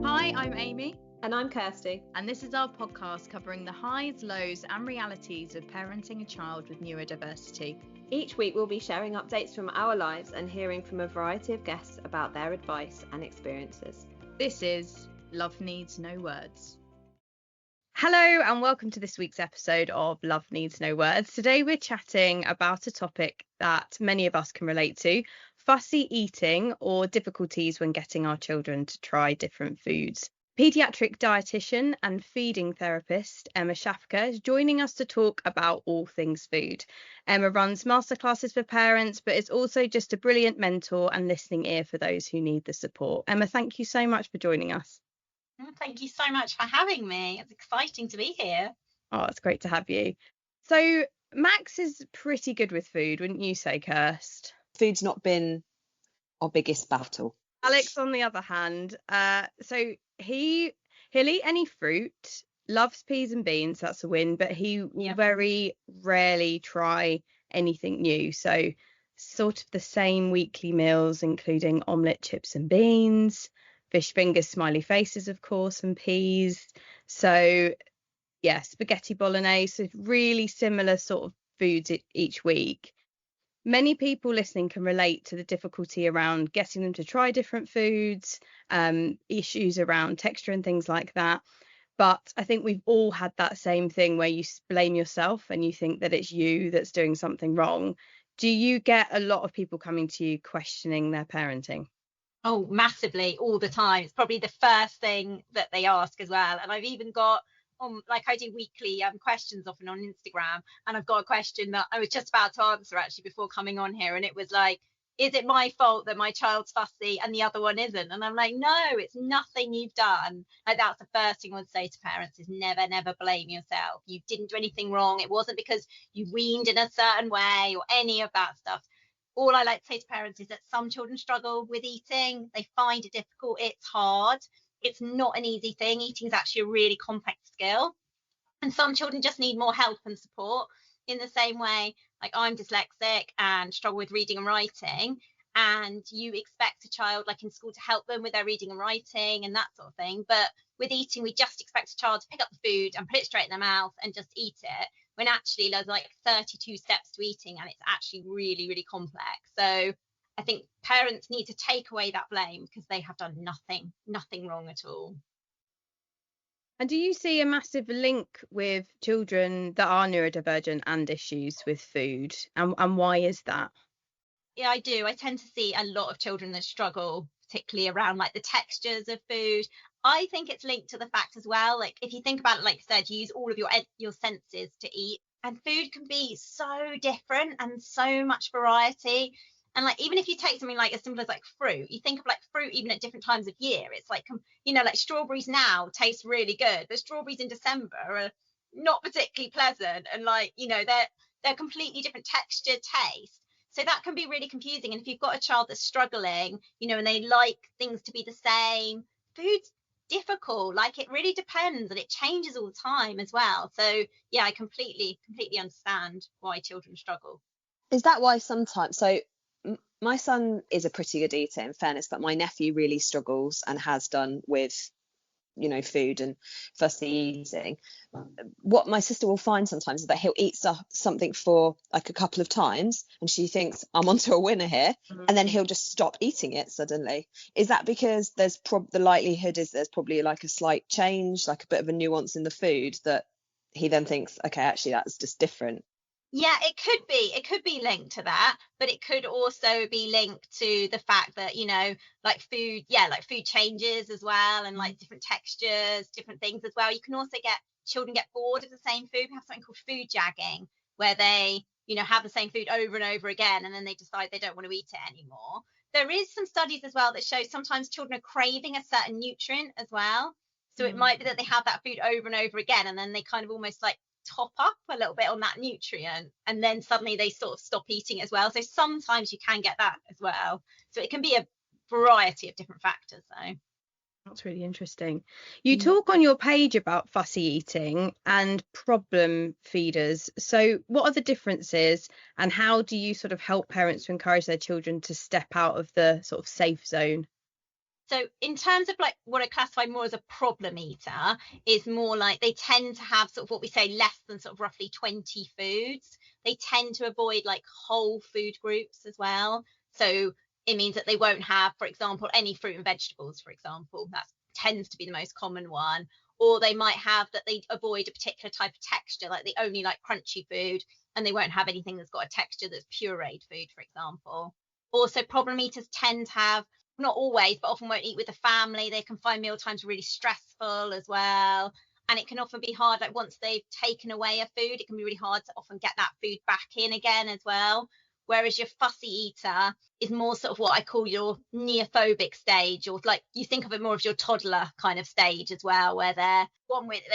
Hi, I'm Amy. And I'm Kirsty. And this is our podcast covering the highs, lows and realities of parenting a child with neurodiversity. Each week we'll be sharing updates from our lives and hearing from a variety of guests about their advice and experiences. This is Love Needs No Words. Hello and welcome to this week's episode of Love Needs No Words. Today we're chatting about a topic that many of us can relate to, fussy eating or difficulties when getting our children to try different foods. Paediatric dietitian and feeding therapist Emma Shafqat is joining us to talk about all things food. Emma runs masterclasses for parents, but is also just a brilliant mentor and listening ear for those who need the support. Emma, thank you so much for joining us. Thank you so much for having me. It's exciting to be here. Oh, it's great to have you. So Max is pretty good with food, wouldn't you say, Kirst? Food's not been our biggest battle. Alex, on the other hand, so he'll eat any fruit, loves peas and beans, that's a win, but he will very rarely try anything new. So sort of the same weekly meals, including omelette, chips and beans, fish fingers, smiley faces, of course, and peas. So yeah, spaghetti bolognese, so really similar sort of foods each week. Many people listening can relate to the difficulty around getting them to try different foods, issues around texture and things like that. But I think we've all had that same thing where you blame yourself and you think that it's you that's doing something wrong. Do you get a lot of people coming to you questioning their parenting? Oh, massively, all the time. It's probably the first thing that they ask as well. And I've even got I do weekly questions often on Instagram, and I've got a question that I was just about to answer actually before coming on here, and it was like, is it my fault that my child's fussy and the other one isn't? And I'm like, no, it's nothing you've done. Like, that's the first thing I would say to parents is never blame yourself. You didn't do anything wrong. It wasn't because you weaned in a certain way or any of that stuff. All I like to say to parents is that some children struggle with eating. They find it difficult. It's hard. It's not an easy thing. Eating is actually a really complex skill. And some children just need more help and support in the same way. Like, I'm dyslexic and struggle with reading and writing. And you expect a child, like in school, to help them with their reading and writing and that sort of thing. But with eating, we just expect a child to pick up the food and put it straight in their mouth and just eat it, when actually there's like 32 steps to eating and it's actually really, really complex. So I think parents need to take away that blame because they have done nothing wrong at all. And do you see a massive link with children that are neurodivergent and issues with food? And why is that? Yeah, I do. I tend to see a lot of children that struggle, particularly around like the textures of food. I think it's linked to the fact as well, like if you think about it, like I said, you use all of your senses to eat, and food can be so different and so much variety. And like, even if you take something like as simple as like fruit, you think of like fruit even at different times of year. It's like, like strawberries now taste really good. The strawberries in December are not particularly pleasant, and like, they're completely different texture, taste. So that can be really confusing. And if you've got a child that's struggling, and they like things to be the same, food's difficult. Like, it really depends, and it changes all the time as well. So yeah, I completely understand why children struggle. Is that why sometimes, so my son is a pretty good eater, in fairness, but my nephew really struggles and has done with food and fussy eating. What my sister will find sometimes is that he'll eat something for like a couple of times and she thinks, I'm onto a winner here, and then he'll just stop eating it suddenly. Is that because there's the likelihood is there's probably like a slight change, like a bit of a nuance in the food, that he then thinks, okay, actually that's just different? Yeah, it could be linked to that, but it could also be linked to the fact that, like food changes as well, and like different textures, different things as well. You can also get children get bored of the same food. We have something called food jagging, where they, have the same food over and over again, and then they decide they don't want to eat it anymore. There is some studies as well that show sometimes children are craving a certain nutrient as well. So it might be that they have that food over and over again, and then they kind of almost like top up a little bit on that nutrient, and then suddenly they sort of stop eating as well. So sometimes you can get that as well. So it can be a variety of different factors though. That's really interesting. You talk on your page about fussy eating and problem feeders. So what are the differences, and how do you sort of help parents to encourage their children to step out of the sort of safe zone? So in terms of like what I classify more as a problem eater is more like they tend to have sort of what we say less than sort of roughly 20 foods. They tend to avoid like whole food groups as well. So it means that they won't have, for example, any fruit and vegetables, for example. That tends to be the most common one. Or they might have that they avoid a particular type of texture, like they only like crunchy food, and they won't have anything that's got a texture that's pureed food, for example. Also, problem eaters tend to have, not always, but often won't eat with the family. They can find meal times really stressful as well. And it can often be hard, like once they've taken away a food, it can be really hard to often get that food back in again as well. Whereas your fussy eater is more sort of what I call your neophobic stage, or like you think of it more of your toddler kind of stage as well, where they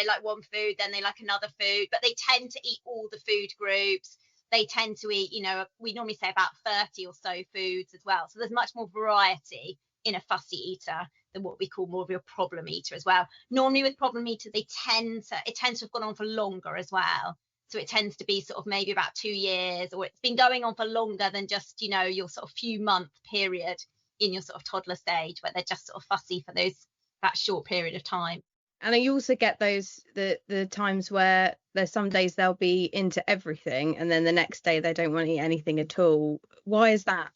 like one food, then they like another food, but they tend to eat all the food groups. They tend to eat, we normally say about 30 or so foods as well. So there's much more variety in a fussy eater than what we call more of your problem eater as well. Normally with problem eaters, it tends to have gone on for longer as well. So it tends to be sort of maybe about 2 years, or it's been going on for longer than just, your sort of few month period in your sort of toddler stage, where they're just sort of fussy for that short period of time. And you also get those the times where there's some days they'll be into everything, and then the next day they don't want to eat anything at all. Why is that?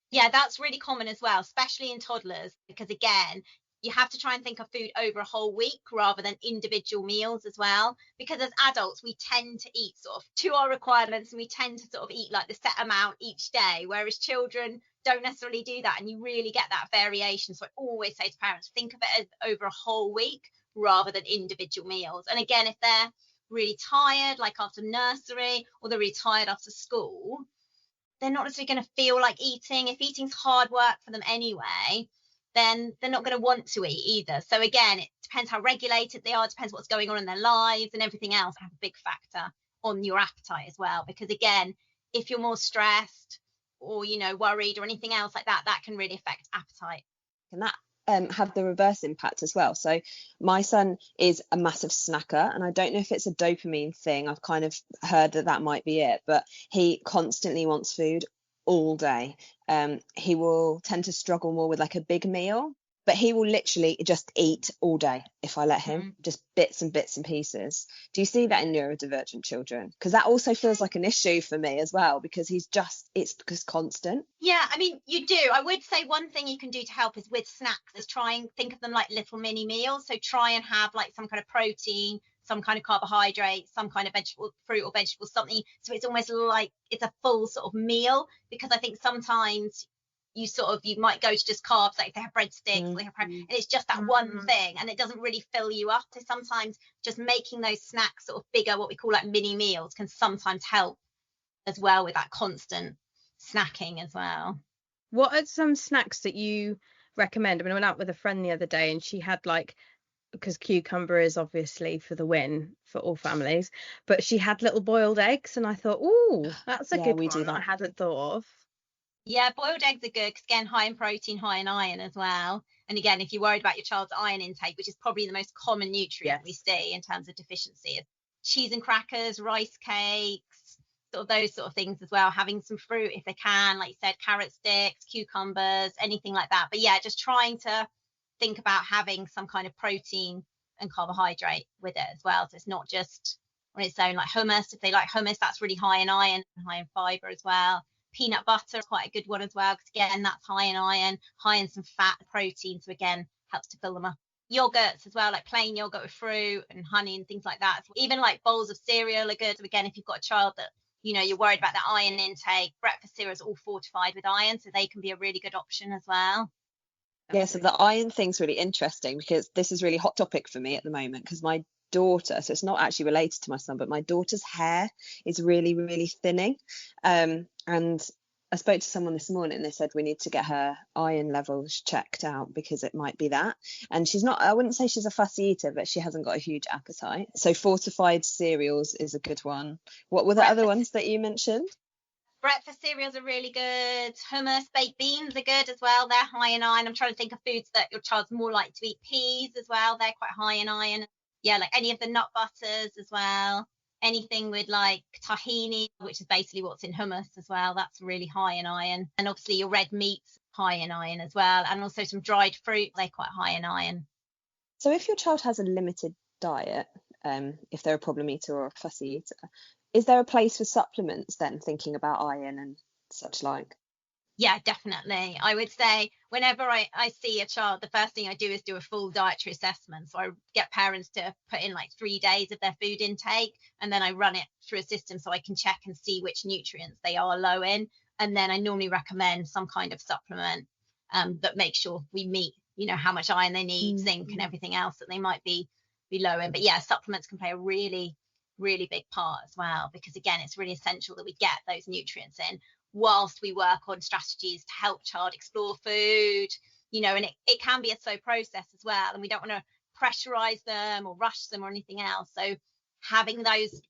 Yeah, that's really common as well, especially in toddlers, because again, you have to try and think of food over a whole week rather than individual meals as well. Because as adults, we tend to eat sort of to our requirements, and we tend to sort of eat like the set amount each day, whereas children don't necessarily do that. And you really get that variation. So I always say to parents, think of it as over a whole week rather than individual meals. And again, if they're really tired, like after nursery, or they're really tired after school, they're not necessarily going to feel like eating. If eating's hard work for them anyway, then they're not going to want to eat either. So again, it depends how regulated they are, it depends what's going on in their lives, and everything else have a big factor on your appetite as well. Because again, if you're more stressed or, worried or anything else like that, that can really affect appetite. And that have the reverse impact as well. So my son is a massive snacker, and I don't know if it's a dopamine thing. I've kind of heard that might be it, but he constantly wants food all day. He will tend to struggle more with like a big meal, but he will literally just eat all day if I let him, just bits and bits and pieces. Do you see that in neurodivergent children? Because that also feels like an issue for me as well, because it's just constant. Yeah, I mean, you do. I would say one thing you can do to help is with snacks is try and think of them like little mini meals. So try and have like some kind of protein, some kind of carbohydrate, some kind of vegetable, fruit or vegetable, something. So it's almost like it's a full sort of meal, because I think sometimes you might go to just carbs, like if they have breadsticks, and it's just that one thing, and it doesn't really fill you up. So sometimes just making those snacks sort of bigger, what we call like mini meals, can sometimes help as well with that constant snacking as well. What are some snacks that you recommend? I mean, I went out with a friend the other day, and she had because cucumber is obviously for the win for all families, but she had little boiled eggs, and I thought, oh, that's a good one I hadn't thought of. Yeah, boiled eggs are good because, again, high in protein, high in iron as well. And again, if you're worried about your child's iron intake, which is probably the most common nutrient we see in terms of deficiency, cheese and crackers, rice cakes, sort of those sort of things as well. Having some fruit if they can, like you said, carrot sticks, cucumbers, anything like that. But yeah, just trying to think about having some kind of protein and carbohydrate with it as well. So it's not just on its own, like hummus. If they like hummus, that's really high in iron and high in fiber as well. Peanut butter is quite a good one as well, because again, that's high in iron, high in some fat, protein, so again, helps to fill them up. Yogurts as well, like plain yogurt with fruit and honey and things like that. Even like bowls of cereal are good. So again, if you've got a child that you're worried about their iron intake, breakfast cereals are all fortified with iron, so they can be a really good option as well. Yeah, so the iron thing's really interesting, because this is really hot topic for me at the moment, because my daughter, so it's not actually related to my son, but my daughter's hair is really, really thinning. And I spoke to someone this morning, and they said we need to get her iron levels checked out, because it might be that. And I wouldn't say she's a fussy eater, but she hasn't got a huge appetite. So fortified cereals is a good one. What were the other ones that you mentioned? Breakfast cereals are really good. Hummus, baked beans are good as well. They're high in iron. I'm trying to think of foods that your child's more likely to eat. Peas as well. They're quite high in iron. Yeah, like any of the nut butters as well. Anything with like tahini, which is basically what's in hummus as well. That's really high in iron. And obviously your red meats, high in iron as well. And also some dried fruit, they're quite high in iron. So if your child has a limited diet, if they're a problem eater or a fussy eater, is there a place for supplements then, thinking about iron and such like? Yeah, definitely. I would say whenever I see a child, the first thing I do is do a full dietary assessment. So I get parents to put in like 3 days of their food intake, and then I run it through a system so I can check and see which nutrients they are low in. And then I normally recommend some kind of supplement that makes sure we meet, how much iron they need, zinc and everything else that they might be low in. But yeah, supplements can play a really, really big part as well, because again, it's really essential that we get those nutrients in whilst we work on strategies to help child explore food, and it can be a slow process as well, and we don't want to pressurize them or rush them or anything else. So having those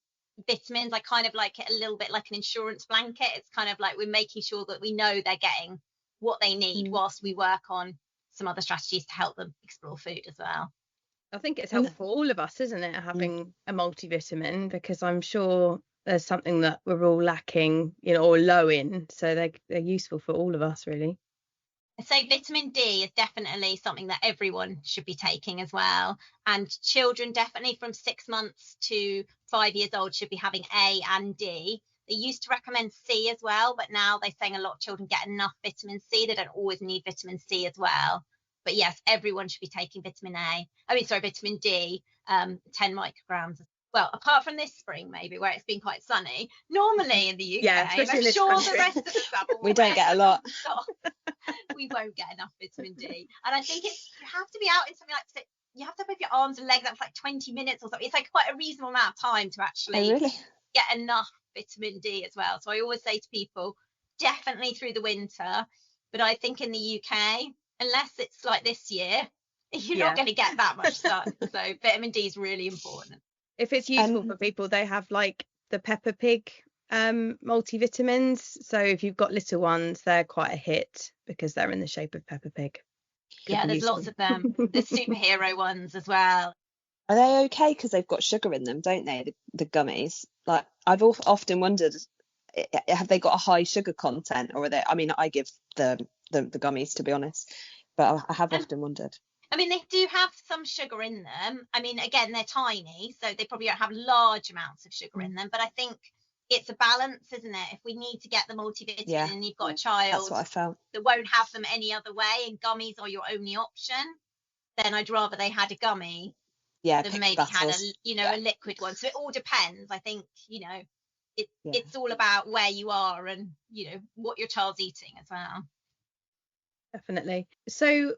vitamins, I kind of like it a little bit like an insurance blanket. It's kind of like we're making sure that we know they're getting what they need whilst we work on some other strategies to help them explore food as well. I think it's helpful for all of us, isn't it, having a multivitamin, because I'm sure there's something that we're all lacking, or low in. So they're useful for all of us, really. So vitamin D is definitely something that everyone should be taking as well. And children definitely from 6 months to 5 years old should be having A and D. They used to recommend C as well, but now they're saying a lot of children get enough vitamin C. They don't always need vitamin C as well. But yes, everyone should be taking vitamin D, 10 micrograms. Well, apart from this spring, maybe, where it's been quite sunny. Normally in the UK, I'm sure the rest of the summer we don't get a lot. We won't get enough vitamin D. And I think you have to be out in something like, you have to move your arms and legs up for like 20 minutes or something. It's like quite a reasonable amount of time to actually get enough vitamin D as well. So I always say to people, definitely through the winter. But I think in the UK, unless it's like this year, you're not going to get that much sun. So vitamin D is really important. If it's useful for people, they have like the Peppa Pig multivitamins. So if you've got little ones, they're quite a hit because they're in the shape of Peppa Pig. There's lots of them. The superhero ones as well. Are they okay? Because they've got sugar in them, don't they? The gummies. Like I've often wondered, have they got a high sugar content, or are they? I mean, I give the gummies, to be honest, but I have often wondered. I mean, they do have some sugar in them. I mean, again, they're tiny, so they probably don't have large amounts of sugar in them. But I think it's a balance, isn't it? If we need to get the multivitamin and you've got a child that's what I felt, that won't have them any other way, and gummies are your only option, then I'd rather they had a gummy than maybe had a liquid one. So it all depends. I think, it's all about where you are and, what your child's eating as well. Definitely. So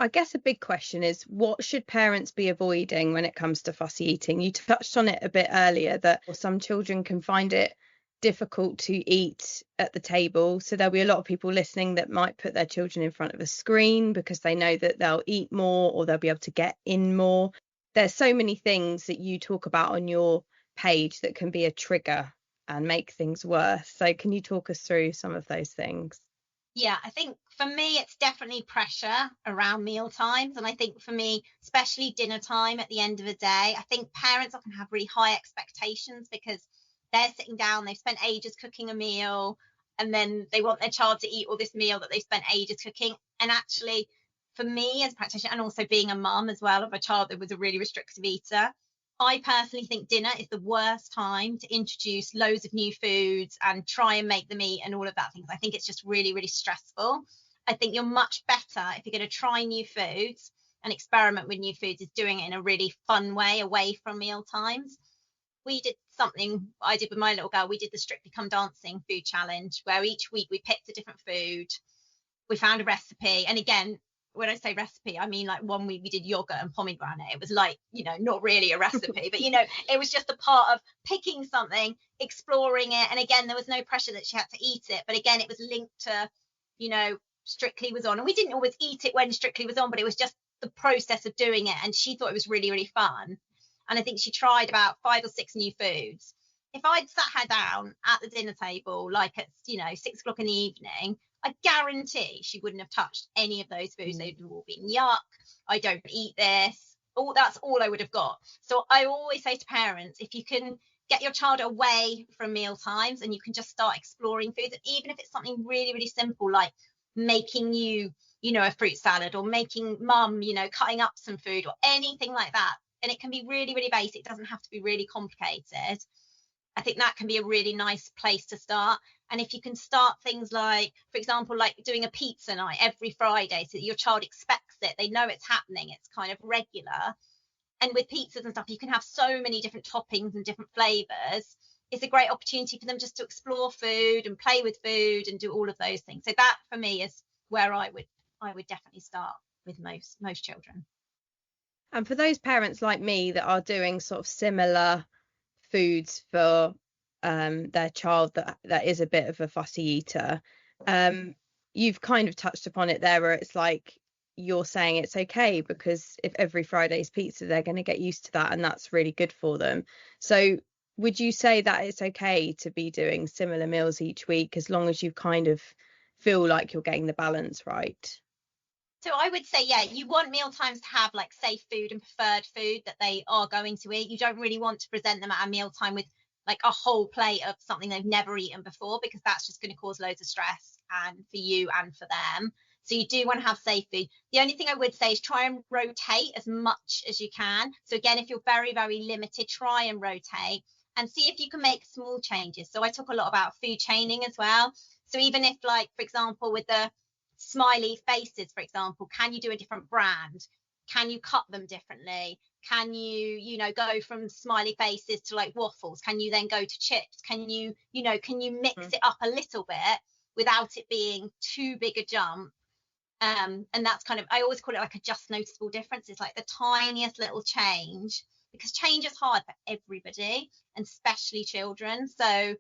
I guess a big question is, what should parents be avoiding when it comes to fussy eating? You touched on it a bit earlier, that some children can find it difficult to eat at the table. So there'll be a lot of people listening that might put their children in front of a screen because they know that they'll eat more or they'll be able to get in more. There's so many things that you talk about on your page that can be a trigger and make things worse. So can you talk us through some of those things? Yeah, I think for me, it's definitely pressure around meal times. And I think for me, especially dinner time at the end of the day, I think parents often have really high expectations because they're sitting down, they've spent ages cooking a meal, and then they want their child to eat all this meal that they've spent ages cooking. And actually, for me as a practitioner, and also being a mum as well of a child that was a really restrictive eater, I personally think dinner is the worst time to introduce loads of new foods and try and make them eat and all of that things. I think it's just really, really stressful. I think you're much better if you're going to try new foods and experiment with new foods, is doing it in a really fun way away from meal times. We did something I did with my little girl. We did the Strictly Come Dancing food challenge, where each week we picked a different food. We found a recipe. And again, when I say recipe, I mean like one week we did yogurt and pomegranate. It was like, not really a recipe, but it was just a part of picking something, exploring it. And again, there was no pressure that she had to eat it. But again, it was linked to, Strictly was on. And we didn't always eat it when Strictly was on, but it was just the process of doing it. And she thought it was really, really fun. And I think she tried about 5 or 6 new foods. If I'd sat her down at the dinner table, like at, 6 o'clock in the evening, I guarantee she wouldn't have touched any of those foods. They'd all been yuck. I don't eat this. That's all I would have got. So I always say to parents, if you can get your child away from meal times and you can just start exploring foods, and even if it's something really, really simple, like making you, a fruit salad, or making mum, cutting up some food or anything like that. And it can be really, really basic. It doesn't have to be really complicated. I think that can be a really nice place to start. And if you can start things like, for example, like doing a pizza night every Friday so that your child expects it, they know it's happening, it's kind of regular. And with pizzas and stuff, you can have so many different toppings and different flavors. It's a great opportunity for them just to explore food and play with food and do all of those things. So that for me is where I would definitely start with most children. And for those parents like me that are doing sort of similar foods for their child that is a bit of a fussy eater, you've kind of touched upon it there, where it's like you're saying it's okay because if every Friday's pizza, they're going to get used to that, and that's really good for them. So would you say that it's okay to be doing similar meals each week as long as you kind of feel like you're getting the balance right? So I would say, yeah, you want meal times to have like safe food and preferred food that they are going to eat. You don't really want to present them at a meal time with like a whole plate of something they've never eaten before, because that's just going to cause loads of stress, and for you and for them. So you do want to have safe food. The only thing I would say is try and rotate as much as you can. So again, if you're very, very limited, try and rotate and see if you can make small changes. So I talk a lot about food chaining as well. So even if, like, for example, with the smiley faces, for example, can you do a different brand? Can you cut them differently? Can you go from smiley faces to like waffles? Can you then go to chips? Can you mix it up a little bit without it being too big a jump? And that's kind of, I always call it like a just noticeable difference. It's like the tiniest little change, because change is hard for everybody, and especially children. So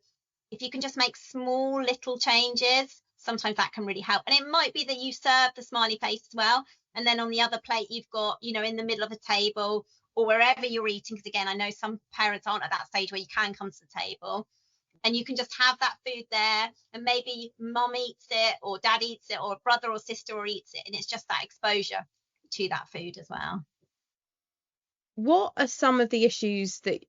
if you can just make small little changes, sometimes that can really help. And it might be that you serve the smiley face as well, and then on the other plate you've got, in the middle of a table or wherever you're eating, because again, I know some parents aren't at that stage where you can come to the table, and you can just have that food there, and maybe mum eats it or dad eats it or brother or sister eats it, and it's just that exposure to that food as well. What are some of the issues that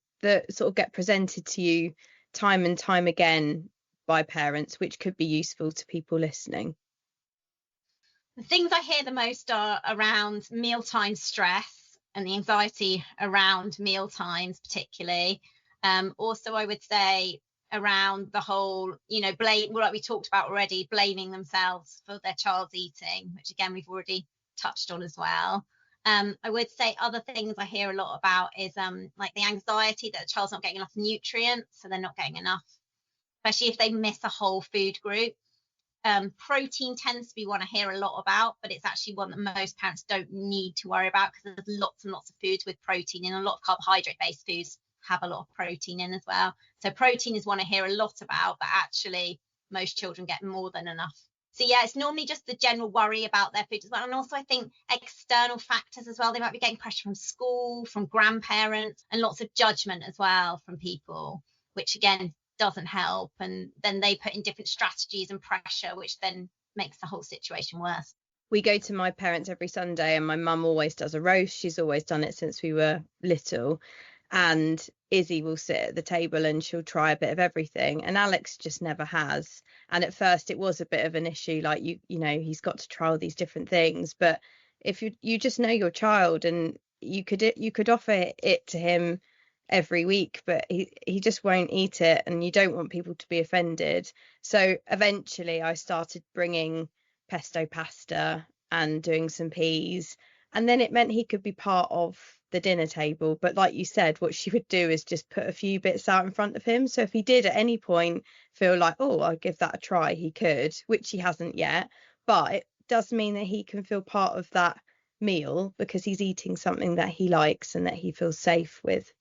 sort of get presented to you time and time again by parents, which could be useful to people listening? The things I hear the most are around mealtime stress and the anxiety around meal times, particularly. Also, I would say around the whole, blame, like we talked about already, blaming themselves for their child's eating, which again we've already touched on as well. I would say other things I hear a lot about is like the anxiety that the child's not getting enough nutrients, so they're not getting enough, especially if they miss a whole food group. Protein tends to be one I hear a lot about, but it's actually one that most parents don't need to worry about, because there's lots and lots of foods with protein in. A lot of carbohydrate-based foods have a lot of protein in as well. So protein is one I hear a lot about, but actually most children get more than enough. So yeah, it's normally just the general worry about their food as well. And also I think external factors as well. They might be getting pressure from school, from grandparents, and lots of judgment as well from people, which again doesn't help. And then they put in different strategies and pressure, which then makes the whole situation worse. We go to my parents every Sunday, and my mum always does a roast. She's always done it since we were little. And Izzy will sit at the table and she'll try a bit of everything, and Alex just never has. And at first it was a bit of an issue, like he's got to try all these different things. But if you just know your child, and you could offer it to him every week, but he just won't eat it, and you don't want people to be offended. So eventually I started bringing pesto pasta and doing some peas, and then it meant he could be part of the dinner table. But like you said, what she would do is just put a few bits out in front of him, so if he did at any point feel like, oh, I'll give that a try, he could, which he hasn't yet. But it does mean that he can feel part of that meal because he's eating something that he likes and that he feels safe with.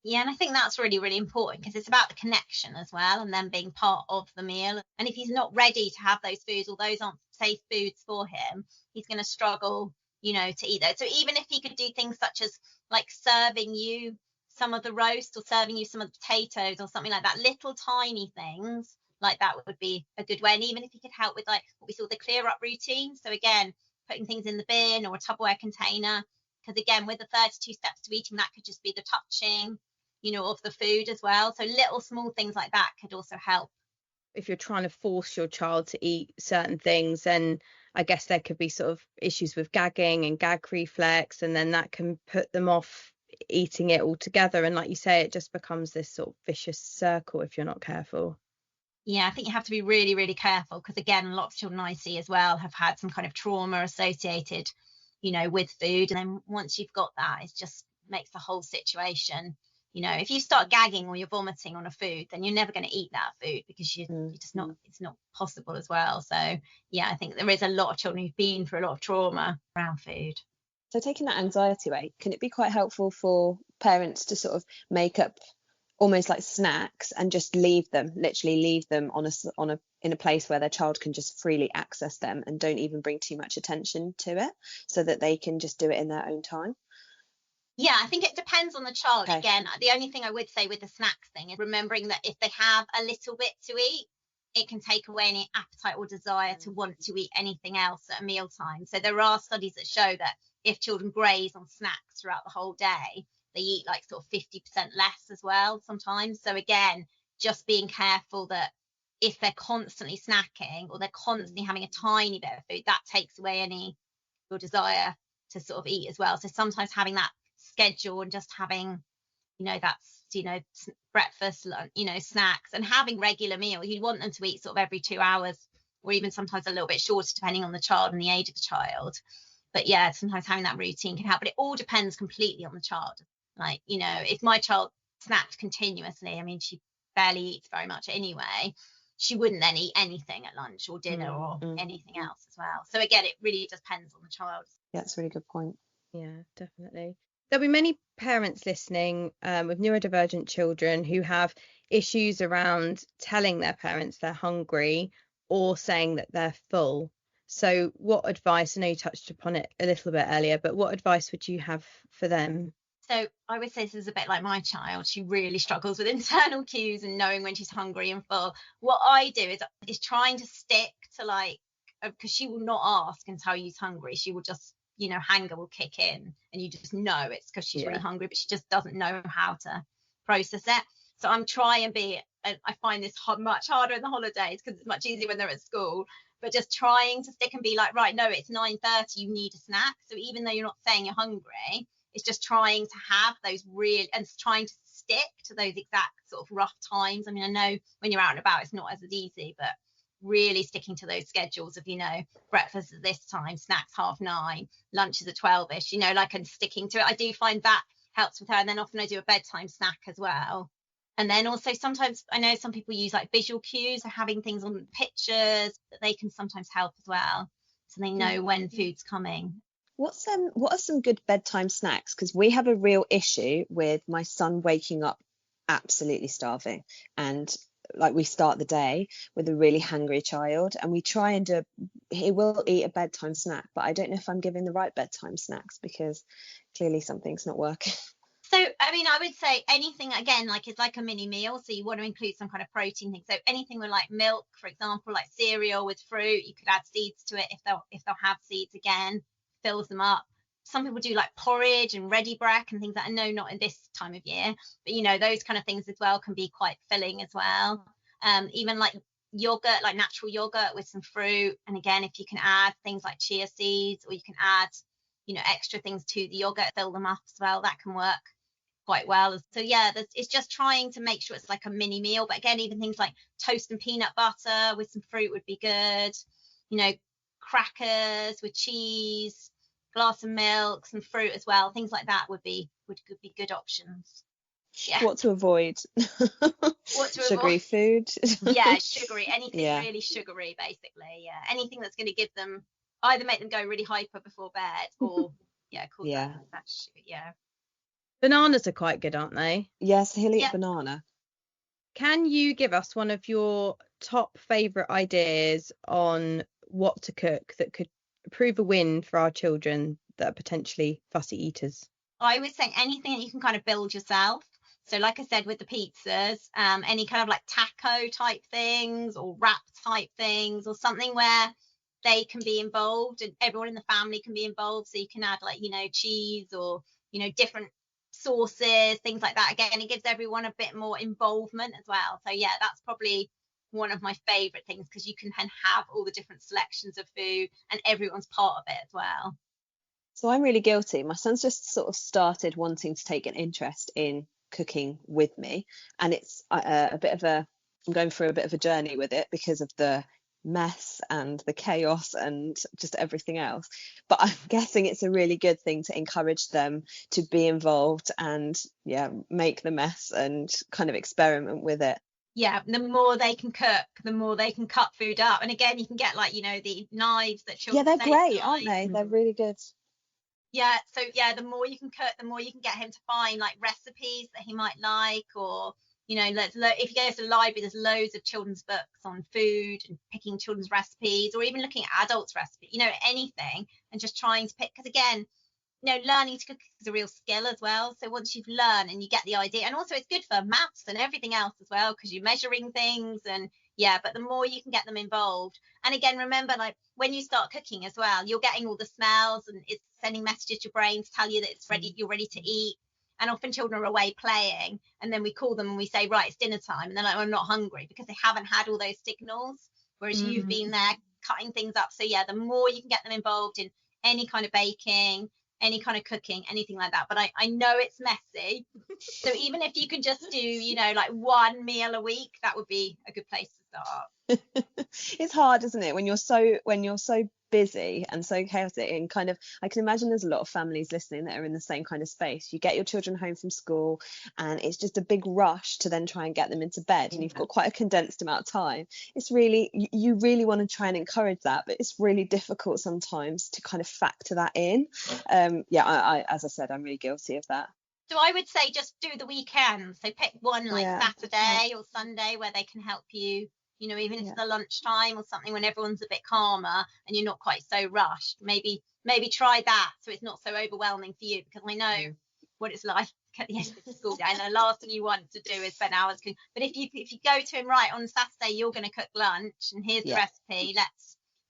Yeah, and I think that's really, really important, because it's about the connection as well, and then being part of the meal. And if he's not ready to have those foods, or those aren't safe foods for him, he's going to struggle, to eat those. So even if he could do things such as like serving you some of the roast, or serving you some of the potatoes, or something like that, little tiny things like that would be a good way. And even if he could help with like what we call the clear up routine, so again, putting things in the bin or a Tupperware container, because again, with the 32 steps to eating, that could just be the touching, of the food as well. So little small things like that could also help. if you're trying to force your child to eat certain things, then I guess there could be sort of issues with gagging and gag reflex, and then that can put them off eating it altogether. And like you say, it just becomes this sort of vicious circle if you're not careful. Yeah, I think you have to be really, really careful, because again, a lot of children I see as well have had some kind of trauma associated, with food. And then once you've got that, it just makes the whole situation, if you start gagging or you're vomiting on a food, then you're never going to eat that food, because you're just not, it's not possible as well. So yeah, I think there is a lot of children who've been through a lot of trauma around food. So taking that anxiety away, can it be quite helpful for parents to sort of make up almost like snacks and just literally leave them in a place where their child can just freely access them and don't even bring too much attention to it, so that they can just do it in their own time? Yeah, I think it depends on the child. Okay. Again, the only thing I would say with the snacks thing is remembering that if they have a little bit to eat, it can take away any appetite or desire to want to eat anything else at a mealtime. So there are studies that show that if children graze on snacks throughout the whole day, they eat like sort of 50% less as well sometimes. So again, just being careful that if they're constantly snacking or they're constantly having a tiny bit of food, that takes away any your desire to sort of eat as well. So sometimes having that schedule and just having, that's, breakfast, lunch, snacks, and having regular meals. You want them to eat sort of every 2 hours, or even sometimes a little bit shorter, depending on the child and the age of the child. But yeah, sometimes having that routine can help, but it all depends completely on the child. Like, if my child snacked continuously, I mean, she barely eats very much anyway, she wouldn't then eat anything at lunch or dinner or anything else as well. So again, it really just depends on the child. Yeah, that's a really good point. Yeah, definitely. There'll be many parents listening with neurodivergent children who have issues around telling their parents they're hungry or saying that they're full. So what advice, I know you touched upon it a little bit earlier, but what advice would you have for them? So I would say this is a bit like my child. She really struggles with internal cues and knowing when she's hungry and full. What I do is trying to stick to because she will not ask until she's hungry. She will just, hunger will kick in and you just know it's because she's really hungry, but she just doesn't know how to process it. So I'm trying I find this much harder in the holidays because it's much easier when they're at school, but just trying to stick and be like, right, no, it's 9:30, you need a snack. So even though you're not saying you're hungry, it's just trying to have those real and trying to stick to those exact sort of rough times. I mean, I know when you're out and about, it's not as easy, but really sticking to those schedules of, breakfast at this time, snacks 9:30, lunch is at 12ish, and sticking to it. I do find that helps with her. And then often I do a bedtime snack as well. And then also sometimes I know some people use like visual cues, so having things on pictures that they can sometimes help as well, so they know when food's coming. What are some good bedtime snacks? Because we have a real issue with my son waking up absolutely starving, and like we start the day with a really hungry child, and we try and he will eat a bedtime snack, but I don't know if I'm giving the right bedtime snacks because clearly something's not working. So, I mean, I would say anything, again, like it's like a mini meal. So you want to include some kind of protein thing. So anything with like milk, for example, like cereal with fruit, you could add seeds to it if they'll have seeds, again, fills them up. Some people do like porridge and ready break and things that I know not in this time of year, but those kind of things as well can be quite filling as well. Even like yogurt, like natural yogurt with some fruit. And again, if you can add things like chia seeds, or you can add, extra things to the yogurt, fill them up as well, that can work quite well. So yeah, it's just trying to make sure it's like a mini meal. But again, even things like toast and peanut butter with some fruit would be good. Crackers with cheese, glass of milk, some fruit as well. Things like that would be good options. Yeah. What to avoid? Sugary food. Yeah, sugary. Anything really sugary, basically. Yeah, anything that's going to give them, either make them go really hyper before bed, or cause that yeah. Bananas are quite good, aren't they? Yes, he'll eat a banana. Can you give us one of your top favourite ideas on what to cook that could prove a win for our children that are potentially fussy eaters? I would say anything that you can kind of build yourself. So like I said, with the pizzas, any kind of like taco type things or wrap type things, or something where they can be involved and everyone in the family can be involved. So you can add like, cheese or, different sauces, things like that. Again, it gives everyone a bit more involvement as well. So yeah, that's probably one of my favorite things, because you can then have all the different selections of food and everyone's part of it as well. So I'm really guilty. My son's just sort of started wanting to take an interest in cooking with me, and it's I'm going through a bit of a journey with it because of the mess and the chaos and just everything else. But I'm guessing it's a really good thing to encourage them to be involved and make the mess and kind of experiment with it. Yeah, the more they can cook, the more they can cut food up. And again, you can get like, the knives that children. Yeah, they're great, aren't they? They're really good. Yeah, so the more you can cook, the more you can get him to find like recipes that he might like, or if you go to the library, there's loads of children's books on food and picking children's recipes, or even looking at adults' recipes, anything, and just trying to pick, because again, learning to cook is a real skill as well. So once you've learned and you get the idea, and also it's good for maths and everything else as well, because you're measuring things, and but the more you can get them involved. And again, remember, like when you start cooking as well, you're getting all the smells and it's sending messages to your brain to tell you that it's ready, you're ready to eat. And often children are away playing, and then we call them and we say, right, it's dinner time, and they're like, I'm not hungry, because they haven't had all those signals, whereas you've been there cutting things up. So the more you can get them involved in any kind of baking, any kind of cooking, anything like that. But I know it's messy, so even if you can just do like one meal a week, that would be a good place to start. It's hard, isn't it, when you're so busy and so chaotic, and kind of, I can imagine there's a lot of families listening that are in the same kind of space. You get your children home from school and it's just a big rush to then try and get them into bed, and you've got quite a condensed amount of time. It's really, you really want to try and encourage that, but it's really difficult sometimes to kind of factor that in. I as I said, I'm really guilty of that. So I would say just do the weekends. So pick one like Saturday or Sunday where they can help you, even if it's the lunchtime or something, when everyone's a bit calmer and you're not quite so rushed. Maybe try that, so it's not so overwhelming for you, because I know what it's like at the end of the school day, and the last thing you want to do is spend hours cooking. But if you go to him, right, on Saturday you're going to cook lunch and here's the recipe,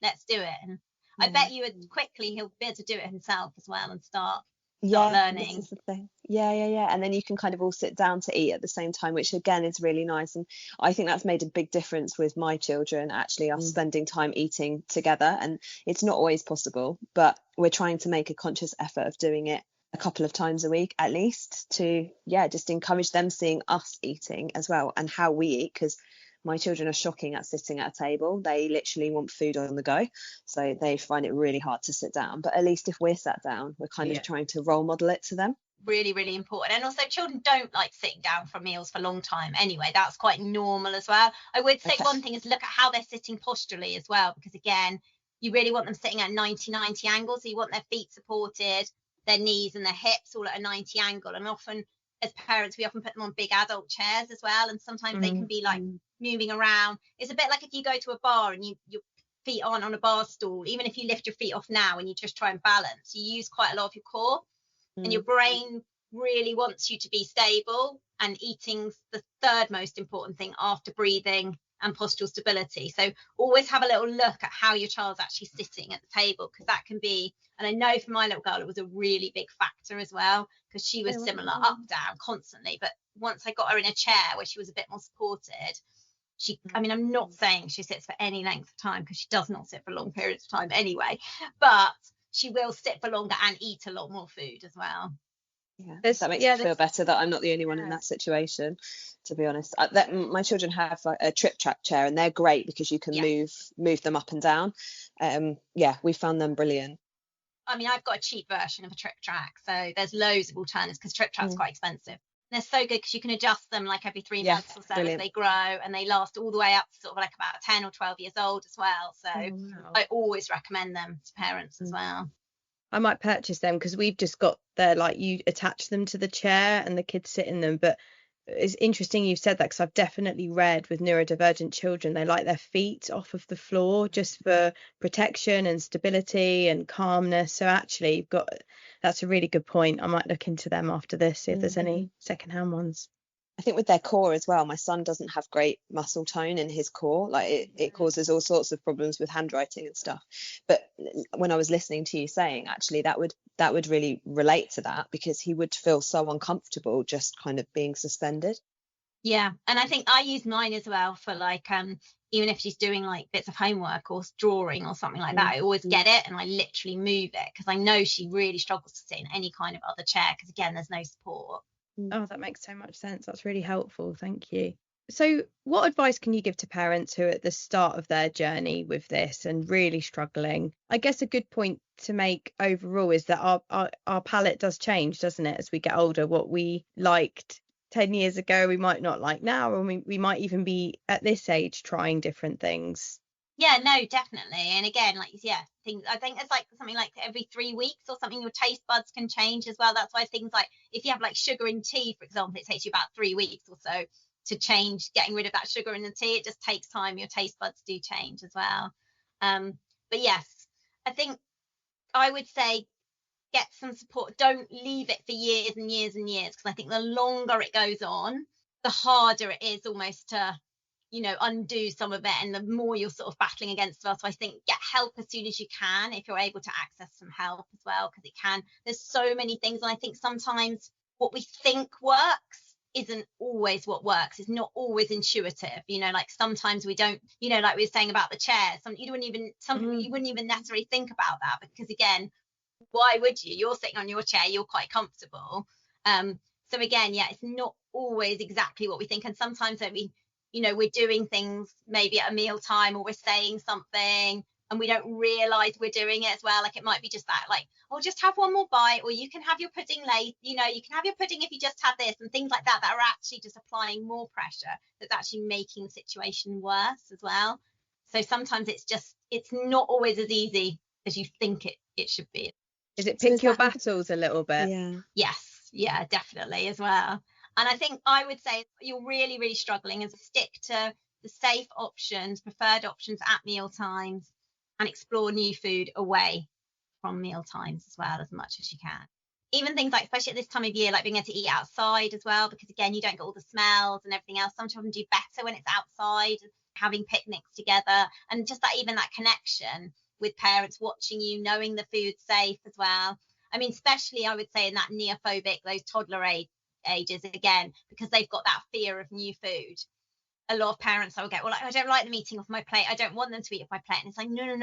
let's do it. And I bet you quickly he'll be able to do it himself as well and start learning. This is the thing. And then you can kind of all sit down to eat at the same time, which again is really nice. And I think that's made a big difference with my children, actually, us spending time eating together. And it's not always possible, but we're trying to make a conscious effort of doing it a couple of times a week at least, to just encourage them seeing us eating as well and how we eat, because my children are shocking at sitting at a table. They literally want food on the go, so they find it really hard to sit down. But at least if we're sat down, we're kind of trying to role model it to them. Really, really important. And also, children don't like sitting down for meals for a long time anyway. That's quite normal as well. I would say one thing is look at how they're sitting posturally as well, because again, you really want them sitting at 90 angles. So you want their feet supported, their knees and their hips all at a 90 angle. And often as parents, we often put them on big adult chairs as well, and sometimes they can be like moving around. It's a bit like if you go to a bar and your feet aren't on a bar stool. Even if you lift your feet off now and you just try and balance, you use quite a lot of your core, and your brain really wants you to be stable, and eating's the third most important thing after breathing and postural stability. So always have a little look at how your child's actually sitting at the table, because that can be, and I know for my little girl it was a really big factor as well, because she was similar, up down constantly. But once I got her in a chair where she was a bit more supported, I'm not saying she sits for any length of time, because she does not sit for long periods of time anyway, but she will sit for longer and eat a lot more food as well. That makes me feel better that I'm not the only one in that situation, to be honest. My children have like a trip track chair, and they're great because you can move them up and down. We found them brilliant. I've got a cheap version of a trip track, so there's loads of alternatives, because trip track's quite expensive. They're so good because you can adjust them like every 3 months or so as they grow, and they last all the way up to sort of like about 10 or 12 years old as well. So I always recommend them to parents as well. I might purchase them, because we've just got like you attach them to the chair and the kids sit in them. But it's interesting you've said that, because I've definitely read with neurodivergent children, they like their feet off of the floor just for protection and stability and calmness. So actually that's a really good point. I might look into them after this, see if there's any secondhand ones. I think with their core as well, my son doesn't have great muscle tone in his core. Like it causes all sorts of problems with handwriting and stuff. But when I was listening to you saying, actually that would really relate to that, because he would feel so uncomfortable just kind of being suspended. Yeah, and I think I use mine as well for like even if she's doing like bits of homework or drawing or something like that, I always get it and I literally move it, because I know she really struggles to sit in any kind of other chair, because again, there's no support. Oh, that makes so much sense. That's really helpful. Thank you. So what advice can you give to parents who are at the start of their journey with this and really struggling? I guess a good point to make overall is that our palate does change, doesn't it, as we get older? What we liked 10 years ago, we might not like now, and we might even be at this age trying different things. Yeah, no, definitely. And again, like, yeah, things, I think it's like something like every 3 weeks or something, your taste buds can change as well. That's why things like, if you have like sugar in tea, for example, it takes you about 3 weeks or so to change, getting rid of that sugar in the tea. It just takes time. Your taste buds do change as well. But yes, I think I would say get some support. Don't leave it for years and years and years, because I think the longer it goes on, the harder it is almost to, you know, undo some of it, and the more you're sort of battling against it. So I think get help as soon as you can, if you're able to access some help as well, because there's so many things, and I think sometimes what we think works isn't always what works. It's not always intuitive, you know, like sometimes we don't, you know, like we were saying about the chairs, you wouldn't even necessarily think about that, because again, why would you? You're sitting on your chair, you're quite comfortable. So again, yeah, it's not always exactly what we think, and sometimes we're doing things maybe at a meal time, or we're saying something and we don't realize we're doing it as well. Like it might be just that, like, oh, just have one more bite, or you can have your pudding late, you know, you can have your pudding if you just have this, and things like that are actually just applying more pressure, that's actually making the situation worse as well. So sometimes it's not always as easy as you think it should be. Is it pick your battles a little bit? Yeah. Yes, yeah, definitely as well. And I think I would say you're really, really struggling, and stick to the safe options, preferred options at meal times, and explore new food away from meal times as well, as much as you can. Even things like, especially at this time of year, like being able to eat outside as well, because again, you don't get all the smells and everything else. Some children do better when it's outside, having picnics together, and just that connection with parents watching you, knowing the food's safe as well. I mean, especially I would say in that neophobic, those toddler ages, again, because they've got that fear of new food. A lot of parents will get, well, I don't like them eating off my plate, I don't want them to eat off my plate. And it's like, no,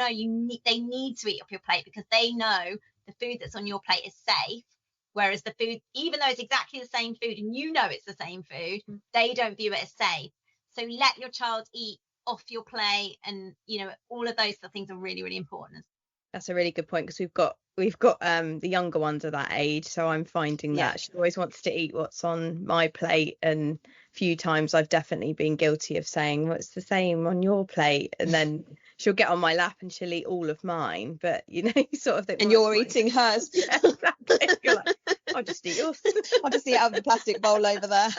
they need to eat off your plate, because they know the food that's on your plate is safe, whereas the food, even though it's exactly the same food and you know it's the same food, they don't view it as safe. So let your child eat off your plate, and you know, all of those things are really, really important. That's a really good point, because we've got the younger ones of that age, so I'm finding that she always wants to eat what's on my plate, and a few times I've definitely been guilty of saying, well, it's the same on your plate, and then she'll get on my lap and she'll eat all of mine, but you know, you sort of think, and you're eating hers. Yeah, exactly. You're like, I'll just eat yours. I'll just eat out of the plastic bowl over there.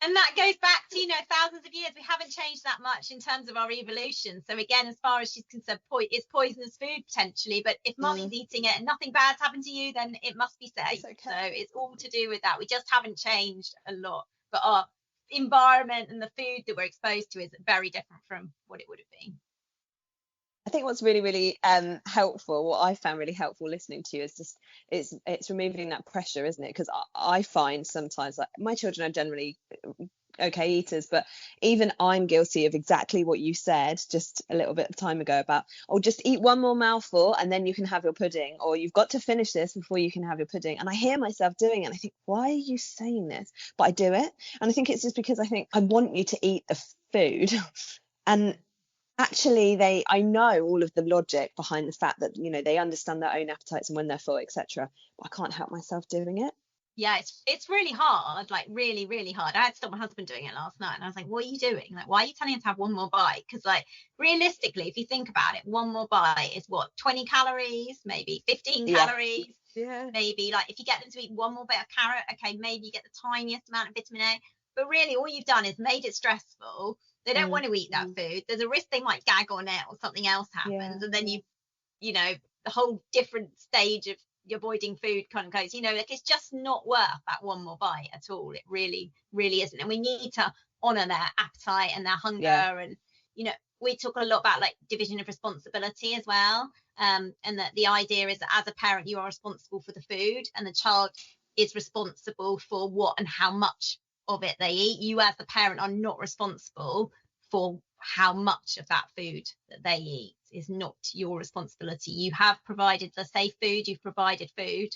And that goes back to, you know, thousands of years. We haven't changed that much in terms of our evolution. So again, as far as she's concerned, it's poisonous food potentially. But if mommy's eating it and nothing bad's happened to you, then it must be safe. Okay. So it's all to do with that. We just haven't changed a lot. But our environment and the food that we're exposed to is very different from what it would have been. I think what's really, really helpful, what I found really helpful listening to you, is just it's removing that pressure, isn't it? Because I find sometimes, like, my children are generally okay eaters, but even I'm guilty of exactly what you said just a little bit of time ago about, oh, just eat one more mouthful and then you can have your pudding, or you've got to finish this before you can have your pudding. And I hear myself doing it and I think, why are you saying this? But I do it, and I think it's just because I think I want you to eat the food. And actually I know all of the logic behind the fact that, you know, they understand their own appetites and when they're full, etc., but I can't help myself doing it. Yeah, it's really hard, like really, really hard. I had to stop my husband doing it last night, and I was like, what are you doing? Like, why are you telling him to have one more bite? Because, like, realistically, if you think about it, one more bite is what, 20 calories, maybe 15 calories. Yeah. Maybe, like, if you get them to eat one more bit of carrot, okay, maybe you get the tiniest amount of vitamin A. But really, all you've done is made it stressful. They don't want to eat that food. There's a risk they might gag on it or something else happens. And then you know, the whole different stage of avoiding food kind of goes, you know, like, it's just not worth that one more bite at all. It really, really isn't. And we need to honour their appetite and their hunger. And, you know, we talk a lot about, like, division of responsibility as well. And that the idea is that as a parent, you are responsible for the food, and the child is responsible for what and how much of it they eat. You as the parent are not responsible for how much of that food that they eat. Is not your responsibility. You have provided the safe food, you've provided food,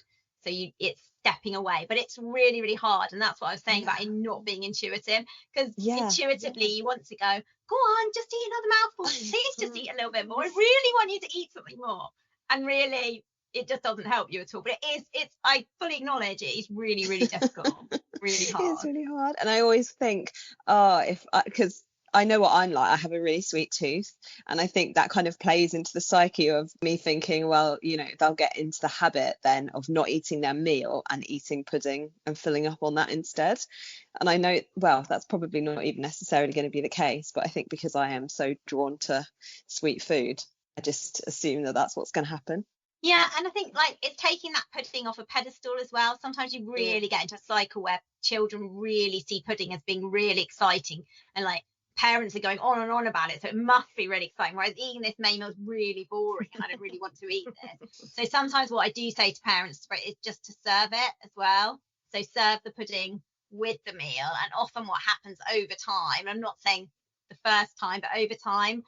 so it's stepping away. But it's really, really hard, and that's what I was saying about it not being intuitive, because intuitively you want to go on, just eat another mouthful, please just eat a little bit more, I really want you to eat something more, and really it just doesn't help you at all. But it's I fully acknowledge it is really, really difficult. Really hard. It's really hard. And I always think, because I know what I'm like. I have a really sweet tooth, and I think that kind of plays into the psyche of me thinking, well, they'll get into the habit then of not eating their meal and eating pudding and filling up on that instead. And I know, well, that's probably not even necessarily going to be the case, but I think because I am so drawn to sweet food, I just assume that that's what's going to happen. Yeah, and I think it's taking that pudding off a pedestal as well. Sometimes you really get into a cycle where children really see pudding as being really exciting, and parents are going on and on about it, so it must be really exciting, whereas eating this main meal is really boring and I don't really want to eat this. So sometimes what I do say to parents is just to serve it as well. So serve the pudding with the meal, and often what happens over time, I'm not saying the first time, but over time,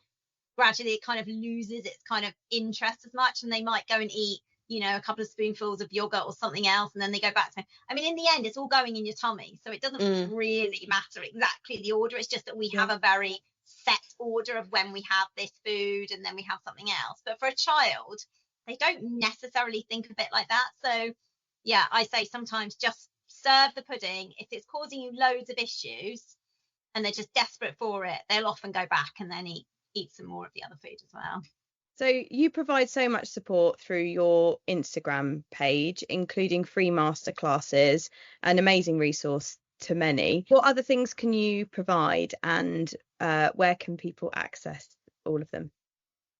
gradually it kind of loses its kind of interest as much, and they might go and eat a couple of spoonfuls of yogurt or something else, and then they go back to, I mean, in the end, it's all going in your tummy. So it doesn't really matter exactly the order. It's just that we have a very set order of when we have this food and then we have something else. But for a child, they don't necessarily think of it like that. So yeah, I say sometimes just serve the pudding. If it's causing you loads of issues and they're just desperate for it, they'll often go back and then eat some more of the other food as well. So you provide so much support through your Instagram page, including free masterclasses, an amazing resource to many. What other things can you provide, and where can people access all of them?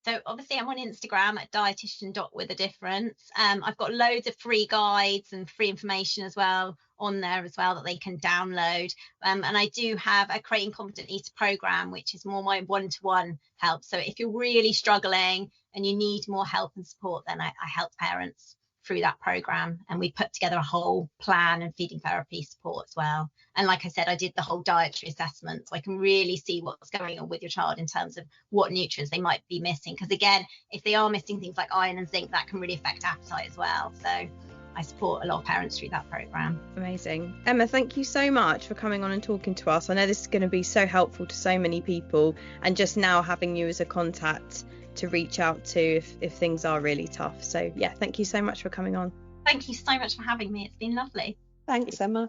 So obviously I'm on Instagram at dietitian.withadifference. I've got loads of free guides and free information as well on there as well that they can download. And I do have a Creating Confident Eater program, which is more my one-to-one help. So if you're really struggling and you need more help and support, then I help parents through that program, and we put together a whole plan and feeding therapy support as well. And like I said, I did the whole dietary assessment, so I can really see what's going on with your child in terms of what nutrients they might be missing, because again, if they are missing things like iron and zinc, that can really affect appetite as well. So I support a lot of parents through that program. Amazing. Emma, thank you so much for coming on and talking to us. I know this is going to be so helpful to so many people, and just now having you as a contact to reach out to if things are really tough. So yeah, thank you so much for coming on. Thank you so much for having me. It's been lovely. Thanks, Emma.